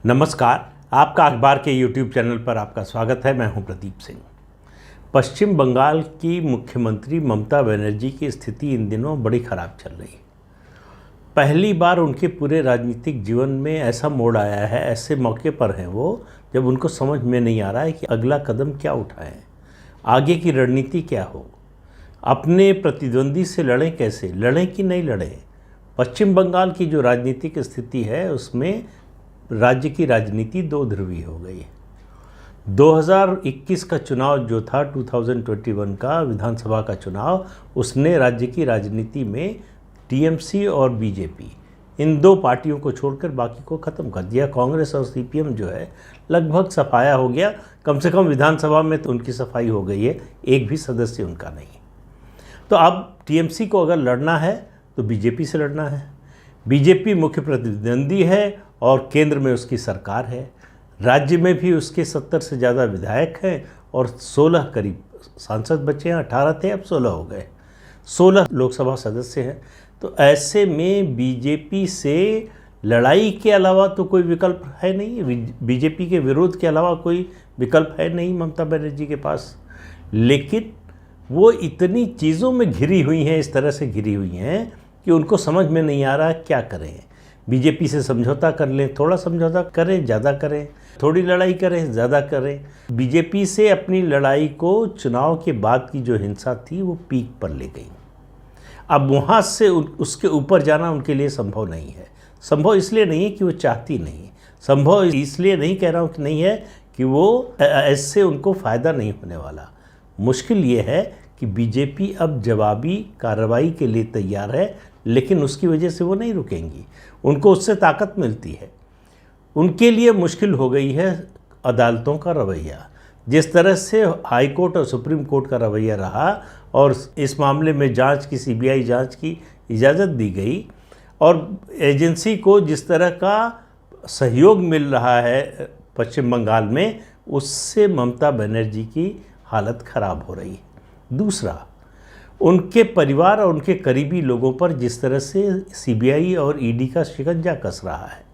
नमस्कार, आपका अखबार के YouTube चैनल पर आपका स्वागत है। मैं हूं प्रदीप सिंह। पश्चिम बंगाल की मुख्यमंत्री ममता बनर्जी की स्थिति इन दिनों बड़ी ख़राब चल रही है। पहली बार उनके पूरे राजनीतिक जीवन में ऐसा मोड़ आया है, ऐसे मौके पर हैं वो, जब उनको समझ में नहीं आ रहा है कि अगला कदम क्या उठाएं, आगे की रणनीति क्या हो, अपने प्रतिद्वंदी से लड़ें, कैसे लड़ें कि नहीं लड़ें। पश्चिम बंगाल की जो राजनीतिक स्थिति है उसमें राज्य की राजनीति दो ध्रुवी हो गई है। 2021 का चुनाव जो था 2021 का विधानसभा का चुनाव, उसने राज्य की राजनीति में टीएमसी और बीजेपी इन दो पार्टियों को छोड़कर बाकी को ख़त्म कर दिया। कांग्रेस और सीपीएम जो है लगभग सफाया हो गया। कम से कम विधानसभा में तो उनकी सफाई हो गई है, एक भी सदस्य उनका नहीं। तो अब टीएमसी को अगर लड़ना है तो बीजेपी से लड़ना है। बीजेपी मुख्य प्रतिद्वंदी है और केंद्र में उसकी सरकार है। राज्य में भी उसके 70 से ज़्यादा विधायक हैं और 16 करीब सांसद बचे हैं। 18 थे, अब 16 हो गए। 16 लोकसभा सदस्य हैं। तो ऐसे में बीजेपी से लड़ाई के अलावा तो कोई विकल्प है नहीं। बीजेपी के विरोध के अलावा कोई विकल्प है नहीं ममता बनर्जी के पास। लेकिन वो इतनी चीज़ों में घिरी हुई हैं, इस तरह से घिरी हुई हैं कि उनको समझ में नहीं आ रहा क्या करें। बीजेपी से समझौता कर लें, थोड़ा समझौता करें, ज़्यादा करें, थोड़ी लड़ाई करें, ज़्यादा करें। बीजेपी से अपनी लड़ाई को चुनाव के बाद की जो हिंसा थी वो पीक पर ले गई। अब वहाँ से उसके ऊपर जाना उनके लिए संभव नहीं है। संभव इसलिए नहीं है कि वो चाहती नहीं, संभव इसलिए नहीं कह रहा हूँ कि नहीं है कि वो ऐसे उनको फ़ायदा नहीं होने वाला। मुश्किल ये है कि बीजेपी अब जवाबी कार्रवाई के लिए तैयार है, लेकिन उसकी वजह से वो नहीं रुकेंगी। उनको उससे ताकत मिलती है। उनके लिए मुश्किल हो गई है अदालतों का रवैया। जिस तरह से हाई कोर्ट और सुप्रीम कोर्ट का रवैया रहा और इस मामले में जांच की, सीबीआई जांच की इजाज़त दी गई और एजेंसी को जिस तरह का सहयोग मिल रहा है पश्चिम बंगाल में, उससे ममता बनर्जी की हालत ख़राब हो रही है। दूसरा, उनके परिवार और उनके करीबी लोगों पर जिस तरह से सीबीआई और ईडी का शिकंजा कस रहा है।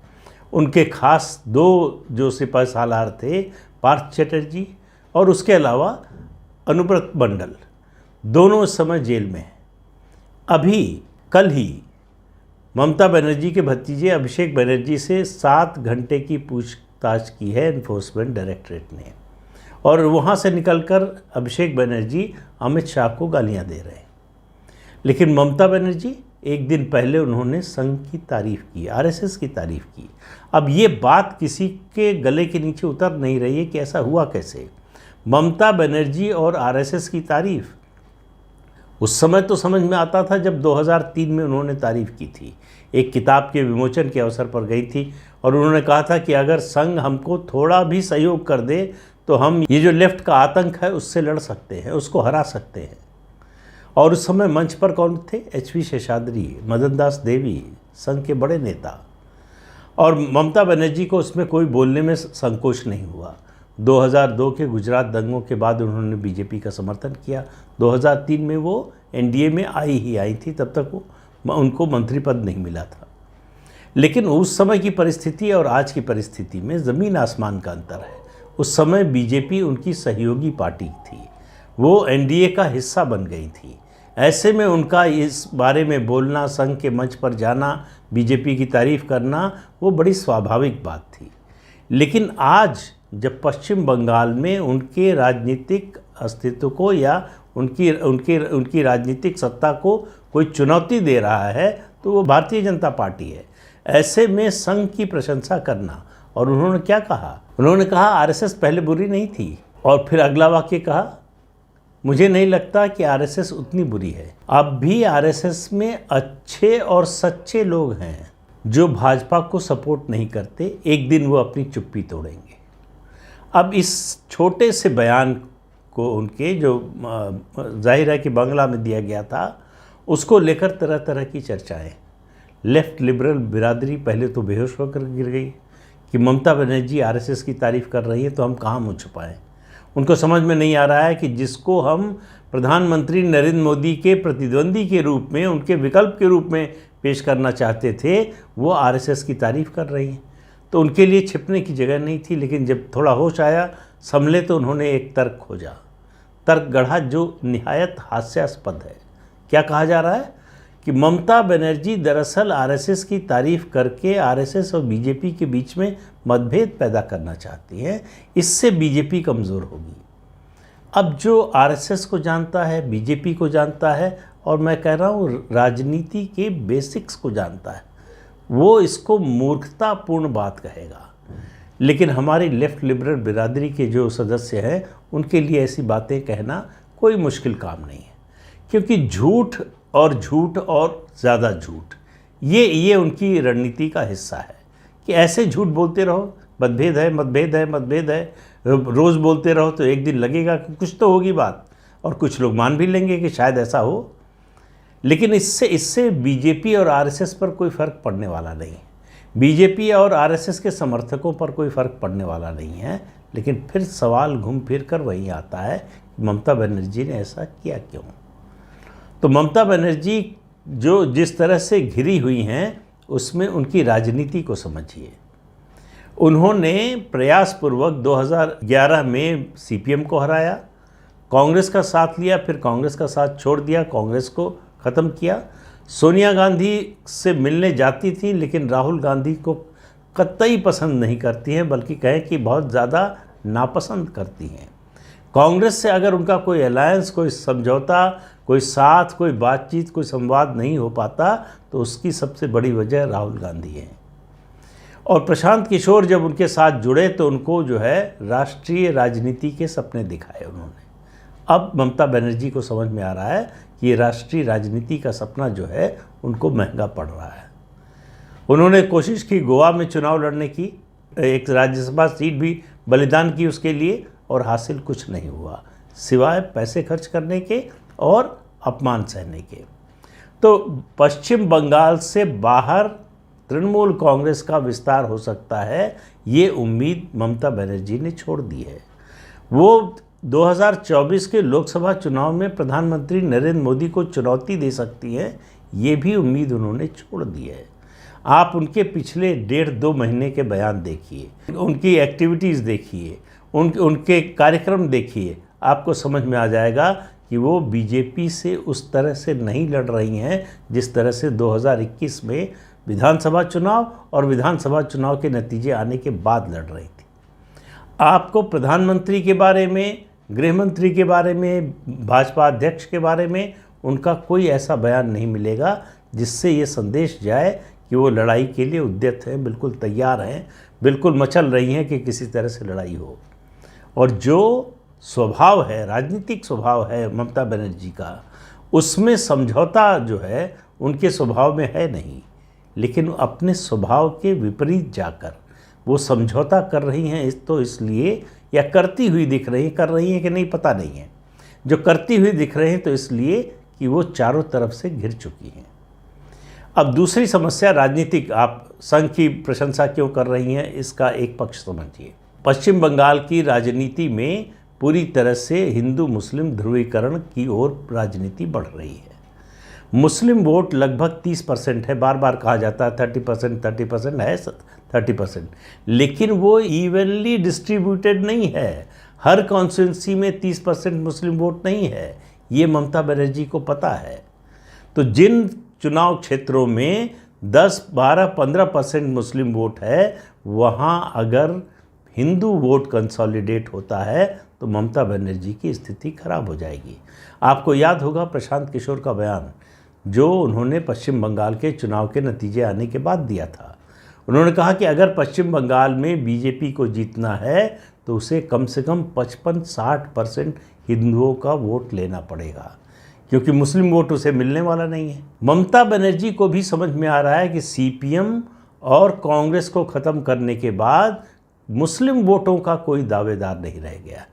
उनके खास दो जो सिपह सालार थे, पार्थ चटर्जी और उसके अलावा अनुव्रत मंडल, दोनों इस समय जेल में हैं। अभी कल ही ममता बनर्जी के भतीजे अभिषेक बनर्जी से 7 घंटे की पूछताछ की है एनफोर्समेंट डायरेक्टरेट ने, और वहाँ से निकलकर अभिषेक बनर्जी अमित शाह को गालियाँ दे रहे हैं। लेकिन ममता बनर्जी एक दिन पहले उन्होंने संघ की तारीफ़ की, आरएसएस की तारीफ़ की। अब ये बात किसी के गले के नीचे उतर नहीं रही है कि ऐसा हुआ कैसे। ममता बनर्जी और आरएसएस की तारीफ़ उस समय तो समझ में आता था जब 2003 में उन्होंने तारीफ़ की थी। एक किताब के विमोचन के अवसर पर गई थी और उन्होंने कहा था कि अगर संघ हमको थोड़ा भी सहयोग कर दे तो हम ये जो लेफ्ट का आतंक है उससे लड़ सकते हैं, उसको हरा सकते हैं। और उस समय मंच पर कौन थे? एचवी शेषाद्री, मदन दास देवी, संघ के बड़े नेता। और ममता बनर्जी को उसमें कोई बोलने में संकोच नहीं हुआ। 2002 के गुजरात दंगों के बाद उन्होंने बीजेपी का समर्थन किया। 2003 में वो एनडीए में आई थी, तब तक वो उनको मंत्री पद नहीं मिला था। लेकिन उस समय की परिस्थिति और आज की परिस्थिति में ज़मीन आसमान का अंतर है। उस समय बीजेपी उनकी सहयोगी पार्टी थी, वो एनडीए का हिस्सा बन गई थी। ऐसे में उनका इस बारे में बोलना, संघ के मंच पर जाना, बीजेपी की तारीफ़ करना, वो बड़ी स्वाभाविक बात थी। लेकिन आज जब पश्चिम बंगाल में उनके राजनीतिक अस्तित्व को या उनकी राजनीतिक सत्ता को कोई चुनौती दे रहा है तो वो भारतीय जनता पार्टी है। ऐसे में संघ की प्रशंसा करना, और उन्होंने क्या कहा? उन्होंने कहा आरएसएस पहले बुरी नहीं थी, और फिर अगला वाक्य कहा, मुझे नहीं लगता कि आरएसएस उतनी बुरी है। अब भी आरएसएस में अच्छे और सच्चे लोग हैं जो भाजपा को सपोर्ट नहीं करते। एक दिन वो अपनी चुप्पी तोड़ेंगे। अब इस छोटे से बयान को उनके जो जाहिर है कि बांग्ला में दिया गया था, उसको लेकर तरह तरह की चर्चाएं। लेफ्ट लिबरल बिरादरी पहले तो बेहोश होकर गिर गई कि ममता बनर्जी आरएसएस की तारीफ़ कर रही है तो हम कहाँ मुँह छुपाएं। उनको समझ में नहीं आ रहा है कि जिसको हम प्रधानमंत्री नरेंद्र मोदी के प्रतिद्वंदी के रूप में, उनके विकल्प के रूप में पेश करना चाहते थे, वो आरएसएस की तारीफ़ कर रही हैं। तो उनके लिए छिपने की जगह नहीं थी। लेकिन जब थोड़ा होश आया, संभले, तो उन्होंने एक तर्क खोजा, तर्क गढ़ा जो निहायत हास्यास्पद है। क्या कहा जा रहा है कि ममता बनर्जी दरअसल आरएसएस की तारीफ करके आरएसएस और बीजेपी के बीच में मतभेद पैदा करना चाहती हैं, इससे बीजेपी कमज़ोर होगी। अब जो आरएसएस को जानता है, बीजेपी को जानता है, और मैं कह रहा हूँ राजनीति के बेसिक्स को जानता है, वो इसको मूर्खतापूर्ण बात कहेगा। लेकिन हमारी लेफ्ट लिबरल बिरादरी के जो सदस्य हैं, उनके लिए ऐसी बातें कहना कोई मुश्किल काम नहीं है, क्योंकि झूठ और ज़्यादा झूठ, ये उनकी रणनीति का हिस्सा है कि ऐसे झूठ बोलते रहो, मतभेद है, रोज़ बोलते रहो, तो एक दिन लगेगा कि कुछ तो होगी बात, और कुछ लोग मान भी लेंगे कि शायद ऐसा हो। लेकिन इससे बीजेपी और आरएसएस पर कोई फ़र्क पड़ने वाला नहीं है, बीजेपी और आरएसएस के समर्थकों पर कोई फ़र्क पड़ने वाला नहीं है। लेकिन फिर सवाल घूम फिर कर वहीं आता है कि ममता बनर्जी ने ऐसा किया क्यों। तो ममता बनर्जी जो जिस तरह से घिरी हुई हैं, उसमें उनकी राजनीति को समझिए। उन्होंने प्रयासपूर्वक 2011 में सीपीएम को हराया, कांग्रेस का साथ लिया, फिर कांग्रेस का साथ छोड़ दिया, कांग्रेस को ख़त्म किया। सोनिया गांधी से मिलने जाती थी, लेकिन राहुल गांधी को कतई पसंद नहीं करती हैं, बल्कि कहें कि बहुत ज़्यादा नापसंद करती हैं। कांग्रेस से अगर उनका कोई अलायंस, कोई समझौता, कोई साथ, कोई बातचीत, कोई संवाद नहीं हो पाता, तो उसकी सबसे बड़ी वजह राहुल गांधी है। और प्रशांत किशोर जब उनके साथ जुड़े तो उनको जो है राष्ट्रीय राजनीति के सपने दिखाए उन्होंने। अब ममता बनर्जी को समझ में आ रहा है कि ये राष्ट्रीय राजनीति का सपना जो है उनको महंगा पड़ रहा है। उन्होंने कोशिश की गोवा में चुनाव लड़ने की, एक राज्यसभा सीट भी बलिदान की उसके लिए, और हासिल कुछ नहीं हुआ सिवाय पैसे खर्च करने के और अपमान सहने के। तो पश्चिम बंगाल से बाहर तृणमूल कांग्रेस का विस्तार हो सकता है, ये उम्मीद ममता बनर्जी ने छोड़ दी है। वो 2024 के लोकसभा चुनाव में प्रधानमंत्री नरेंद्र मोदी को चुनौती दे सकती हैं, ये भी उम्मीद उन्होंने छोड़ दी है। आप उनके पिछले 1.5-2 महीने के बयान देखिए, उनकी एक्टिविटीज़ देखिए, उनके कार्यक्रम देखिए, आपको समझ में आ जाएगा कि वो बीजेपी से उस तरह से नहीं लड़ रही हैं जिस तरह से 2021 में विधानसभा चुनाव और विधानसभा चुनाव के नतीजे आने के बाद लड़ रही थी। आपको प्रधानमंत्री के बारे में, गृह मंत्री के बारे में, भाजपा अध्यक्ष के बारे में उनका कोई ऐसा बयान नहीं मिलेगा जिससे ये संदेश जाए कि वो लड़ाई के लिए उद्यत हैं, बिल्कुल तैयार हैं, बिल्कुल मचल रही हैं कि किसी तरह से लड़ाई हो। और जो स्वभाव है, राजनीतिक स्वभाव है ममता बनर्जी का, उसमें समझौता जो है उनके स्वभाव में है नहीं। लेकिन अपने स्वभाव के विपरीत जाकर वो समझौता कर रही हैं, इसलिए, या करती हुई दिख रही हैं, कर रही हैं कि नहीं पता नहीं है। जो करती हुई दिख रहे हैं तो इसलिए कि वो चारों तरफ से घिर चुकी हैं। अब दूसरी समस्या राजनीतिक, आप संघ की प्रशंसा क्यों कर रही हैं, इसका एक पक्ष समझिए। पश्चिम बंगाल की राजनीति में पूरी तरह से हिंदू मुस्लिम ध्रुवीकरण की ओर राजनीति बढ़ रही है। मुस्लिम वोट लगभग 30% है, बार बार कहा जाता है 30% है, 30%, लेकिन वो इवनली डिस्ट्रीब्यूटेड नहीं है। हर कॉन्स्टिट्यूंसी में 30% मुस्लिम वोट नहीं है, ये ममता बनर्जी को पता है। तो जिन चुनाव क्षेत्रों में 10, 12, 15% मुस्लिम वोट है, वहाँ अगर हिंदू वोट कंसोलिडेट होता है तो ममता बनर्जी की स्थिति खराब हो जाएगी। आपको याद होगा प्रशांत किशोर का बयान जो उन्होंने पश्चिम बंगाल के चुनाव के नतीजे आने के बाद दिया था। उन्होंने कहा कि अगर पश्चिम बंगाल में बीजेपी को जीतना है तो उसे कम से कम 55-60% हिंदुओं का वोट लेना पड़ेगा, क्योंकि मुस्लिम वोट उसे मिलने वाला नहीं है। ममता बनर्जी को भी समझ में आ रहा है कि सीपीएम और कांग्रेस को ख़त्म करने के बाद मुस्लिम वोटों का कोई दावेदार नहीं रह गया।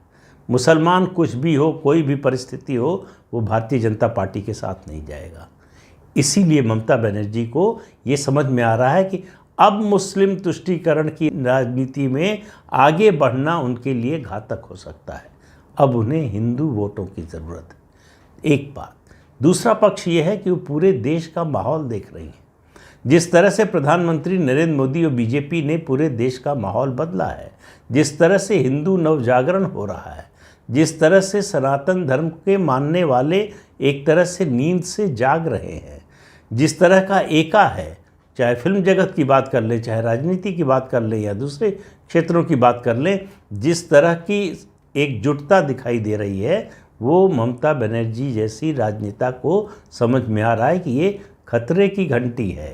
मुसलमान कुछ भी हो, कोई भी परिस्थिति हो, वो भारतीय जनता पार्टी के साथ नहीं जाएगा। इसीलिए ममता बनर्जी को ये समझ में आ रहा है कि अब मुस्लिम तुष्टीकरण की राजनीति में आगे बढ़ना उनके लिए घातक हो सकता है। अब उन्हें हिंदू वोटों की ज़रूरत है, एक बात। दूसरा पक्ष ये है कि वो पूरे देश का माहौल देख रही हैं। जिस तरह से प्रधानमंत्री नरेंद्र मोदी और बीजेपी ने पूरे देश का माहौल बदला है, जिस तरह से हिंदू नवजागरण हो रहा है, जिस तरह से सनातन धर्म के मानने वाले एक तरह से नींद से जाग रहे हैं, जिस तरह का एका है, चाहे फिल्म जगत की बात कर लें, चाहे राजनीति की बात कर लें या दूसरे क्षेत्रों की बात कर लें, जिस तरह की एकजुटता दिखाई दे रही है, वो ममता बनर्जी जैसी राजनेता को समझ में आ रहा है कि ये खतरे की घंटी है।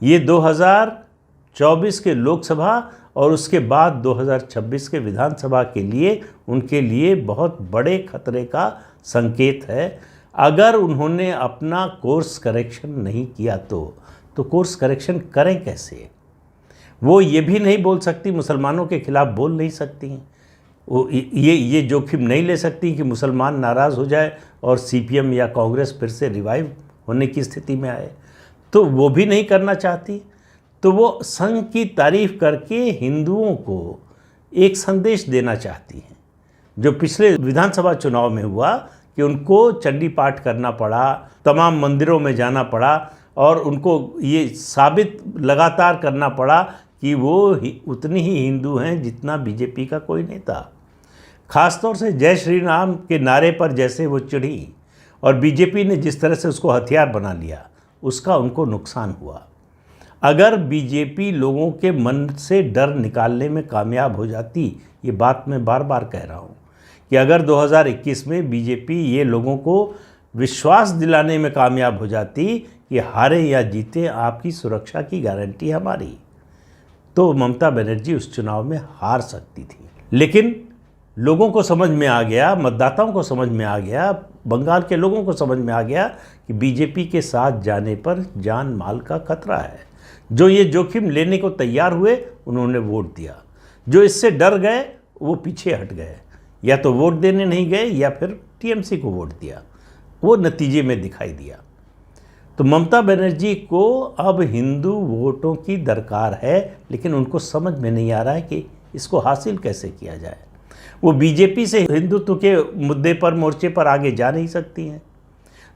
ये 2024 के लोकसभा और उसके बाद 2026 के विधानसभा के लिए उनके लिए बहुत बड़े खतरे का संकेत है। अगर उन्होंने अपना कोर्स करेक्शन नहीं किया तो कोर्स करेक्शन करें कैसे? वो ये भी नहीं बोल सकती, मुसलमानों के खिलाफ बोल नहीं सकती, वो ये जोखिम नहीं ले सकती कि मुसलमान नाराज़ हो जाए और सीपीएम या कांग्रेस फिर से रिवाइव होने की स्थिति में आए, तो वो भी नहीं करना चाहती। तो वो संघ की तारीफ करके हिंदुओं को एक संदेश देना चाहती हैं, जो पिछले विधानसभा चुनाव में हुआ कि उनको चंडी पाठ करना पड़ा, तमाम मंदिरों में जाना पड़ा और उनको ये साबित लगातार करना पड़ा कि वो उतनी ही हिंदू हैं जितना बीजेपी का कोई नेता। ख़ासतौर से जय श्री राम के नारे पर जैसे वो चिढ़ी और बीजेपी ने जिस तरह से उसको हथियार बना लिया, उसका उनको नुकसान हुआ। अगर बीजेपी लोगों के मन से डर निकालने में कामयाब हो जाती, ये बात मैं बार बार कह रहा हूँ कि अगर 2021 में बीजेपी ये लोगों को विश्वास दिलाने में कामयाब हो जाती कि हारे या जीते आपकी सुरक्षा की गारंटी हमारी, तो ममता बनर्जी उस चुनाव में हार सकती थी। लेकिन लोगों को समझ में आ गया, मतदाताओं को समझ में आ गया, बंगाल के लोगों को समझ में आ गया कि बीजेपी के साथ जाने पर जान माल का खतरा है। जो ये जोखिम लेने को तैयार हुए उन्होंने वोट दिया, जो इससे डर गए वो पीछे हट गए, या तो वोट देने नहीं गए या फिर टीएमसी को वोट दिया। वो नतीजे में दिखाई दिया। तो ममता बनर्जी को अब हिंदू वोटों की दरकार है, लेकिन उनको समझ में नहीं आ रहा है कि इसको हासिल कैसे किया जाए। वो बीजेपी से हिंदुत्व के मुद्दे पर, मोर्चे पर आगे जा नहीं सकती हैं।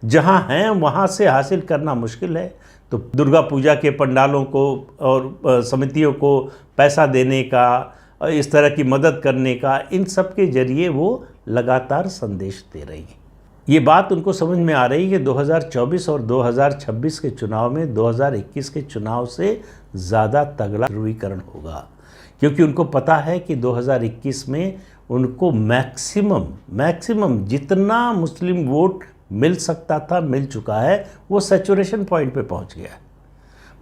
जहाँ हैं वहाँ से हासिल करना मुश्किल है। तो दुर्गा पूजा के पंडालों को और समितियों को पैसा देने का, इस तरह की मदद करने का, इन सब के जरिए वो लगातार संदेश दे रही हैं। ये बात उनको समझ में आ रही है कि 2024 और 2026 के चुनाव में 2021 के चुनाव से ज़्यादा तगड़ा ध्रुवीकरण होगा, क्योंकि उनको पता है कि 2021 में उनको मैक्सिमम जितना मुस्लिम वोट मिल सकता था मिल चुका है, वो सैचुरेशन पॉइंट पे पहुंच गया।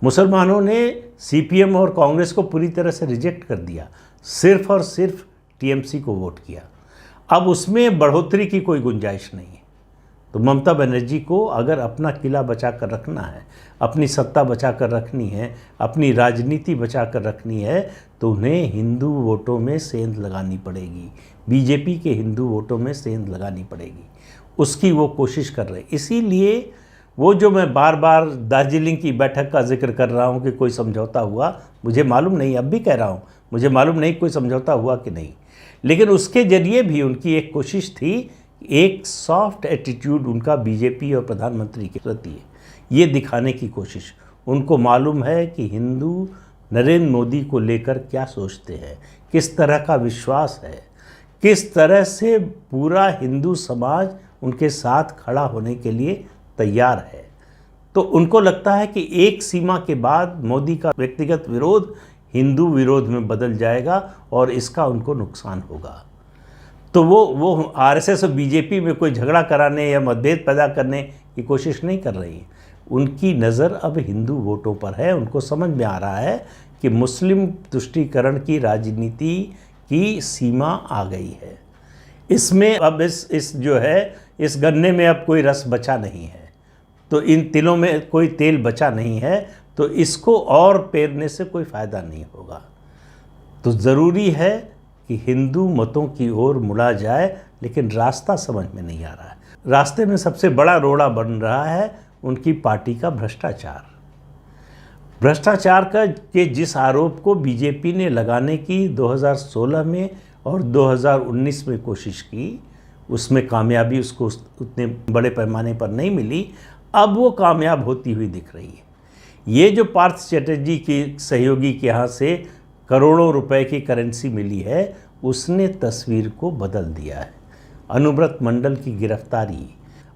मुसलमानों ने सीपीएम और कांग्रेस को पूरी तरह से रिजेक्ट कर दिया, सिर्फ और सिर्फ टीएमसी को वोट किया। अब उसमें बढ़ोतरी की कोई गुंजाइश नहीं है। तो ममता बनर्जी को अगर अपना किला बचा कर रखना है, अपनी सत्ता बचा कर रखनी है, अपनी राजनीति बचा कर रखनी है, तो उन्हें हिंदू वोटों में सेंध लगानी पड़ेगी, बीजेपी के हिंदू वोटों में सेंध लगानी पड़ेगी। उसकी वो कोशिश कर रहे। इसीलिए वो जो मैं बार बार दार्जिलिंग की बैठक का जिक्र कर रहा हूँ कि कोई समझौता हुआ, मुझे मालूम नहीं, अब भी कह रहा हूँ, मुझे मालूम नहीं कोई समझौता हुआ कि नहीं, लेकिन उसके जरिए भी उनकी एक कोशिश थी, एक सॉफ्ट एटीट्यूड उनका बीजेपी और प्रधानमंत्री के प्रति है, ये दिखाने की कोशिश। उनको मालूम है कि हिंदू नरेंद्र मोदी को लेकर क्या सोचते हैं, किस तरह का विश्वास है, किस तरह से पूरा हिंदू समाज उनके साथ खड़ा होने के लिए तैयार है। तो उनको लगता है कि एक सीमा के बाद मोदी का व्यक्तिगत विरोध हिंदू विरोध में बदल जाएगा और इसका उनको नुकसान होगा। तो वो आरएसएस और बीजेपी में कोई झगड़ा कराने या मतभेद पैदा करने की कोशिश नहीं कर रही है। उनकी नज़र अब हिंदू वोटों पर है। उनको समझ में आ रहा है कि मुस्लिम तुष्टीकरण की राजनीति की सीमा आ गई है। इसमें अब इस जो है इस गन्ने में अब कोई रस बचा नहीं है, तो इन तिलों में कोई तेल बचा नहीं है, तो इसको और पेरने से कोई फ़ायदा नहीं होगा। तो ज़रूरी है कि हिंदू मतों की ओर मुड़ा जाए, लेकिन रास्ता समझ में नहीं आ रहा है। रास्ते में सबसे बड़ा रोड़ा बन रहा है उनकी पार्टी का भ्रष्टाचार के जिस आरोप को बीजेपी ने लगाने की 2016 में और 2019 में कोशिश की, उसमें कामयाबी उसको उतने बड़े पैमाने पर नहीं मिली। अब वो कामयाब होती हुई दिख रही है। ये जो पार्थ चैटर्जी की सहयोगी के यहाँ से करोड़ों रुपए की करेंसी मिली है, उसने तस्वीर को बदल दिया है। अनुव्रत मंडल की गिरफ्तारी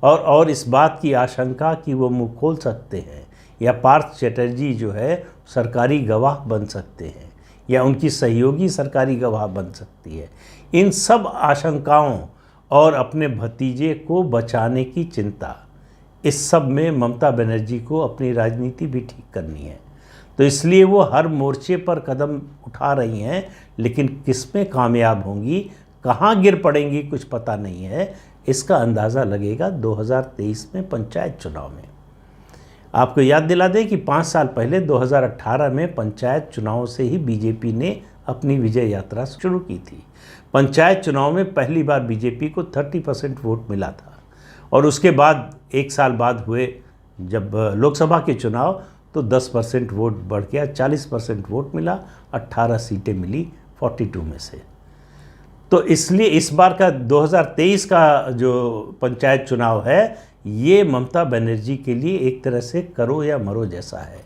और इस बात की आशंका कि वो मुंह खोल सकते हैं या पार्थ चैटर्जी जो है सरकारी गवाह बन सकते हैं या उनकी सहयोगी सरकारी गवाह बन सकती है, इन सब आशंकाओं और अपने भतीजे को बचाने की चिंता, इस सब में ममता बनर्जी को अपनी राजनीति भी ठीक करनी है। तो इसलिए वो हर मोर्चे पर कदम उठा रही हैं, लेकिन किस में कामयाब होंगी, कहाँ गिर पड़ेंगी, कुछ पता नहीं है। इसका अंदाज़ा लगेगा 2023 में पंचायत चुनाव में। आपको याद दिला दें कि 5 साल पहले 2018 में पंचायत चुनाव से ही बीजेपी ने अपनी विजय यात्रा शुरू की थी। पंचायत चुनाव में पहली बार बीजेपी को 30% वोट मिला था और उसके बाद 1 साल बाद हुए जब लोकसभा के चुनाव, तो 10% वोट बढ़ गया, 40% वोट मिला, 18 सीटें मिली 42 में से। तो इसलिए इस बार का 2023 का जो पंचायत चुनाव है, ये ममता बनर्जी के लिए एक तरह से करो या मरो जैसा है।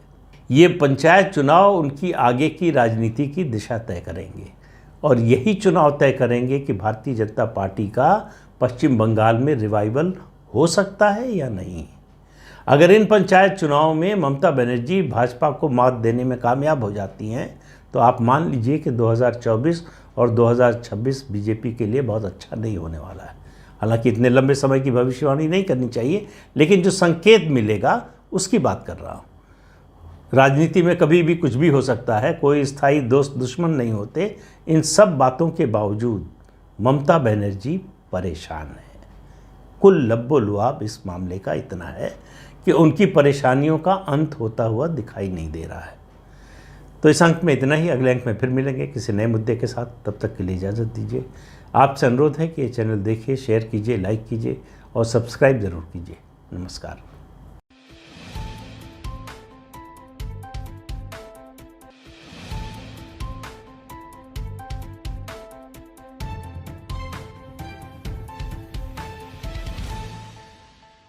ये पंचायत चुनाव उनकी आगे की राजनीति की दिशा तय करेंगे और यही चुनाव तय करेंगे कि भारतीय जनता पार्टी का पश्चिम बंगाल में रिवाइवल हो सकता है या नहीं। अगर इन पंचायत चुनाव में ममता बनर्जी भाजपा को मात देने में कामयाब हो जाती हैं, तो आप मान लीजिए कि 2024 और 2026 बीजेपी के लिए बहुत अच्छा नहीं होने वाला है। हालांकि इतने लंबे समय की भविष्यवाणी नहीं करनी चाहिए, लेकिन जो संकेत मिलेगा उसकी बात कर रहा हूँ। राजनीति में कभी भी कुछ भी हो सकता है, कोई स्थायी दोस्त दुश्मन नहीं होते। इन सब बातों के बावजूद ममता बनर्जी परेशान है। कुल लब्बो लुआब इस मामले का इतना है कि उनकी परेशानियों का अंत होता हुआ दिखाई नहीं दे रहा है। तो इस अंक में इतना ही। अगले अंक में फिर मिलेंगे किसी नए मुद्दे के साथ। तब तक के लिए इजाज़त दीजिए। आपसे अनुरोध है कि ये चैनल देखिए, शेयर कीजिए, लाइक कीजिए और सब्सक्राइब ज़रूर कीजिए। नमस्कार।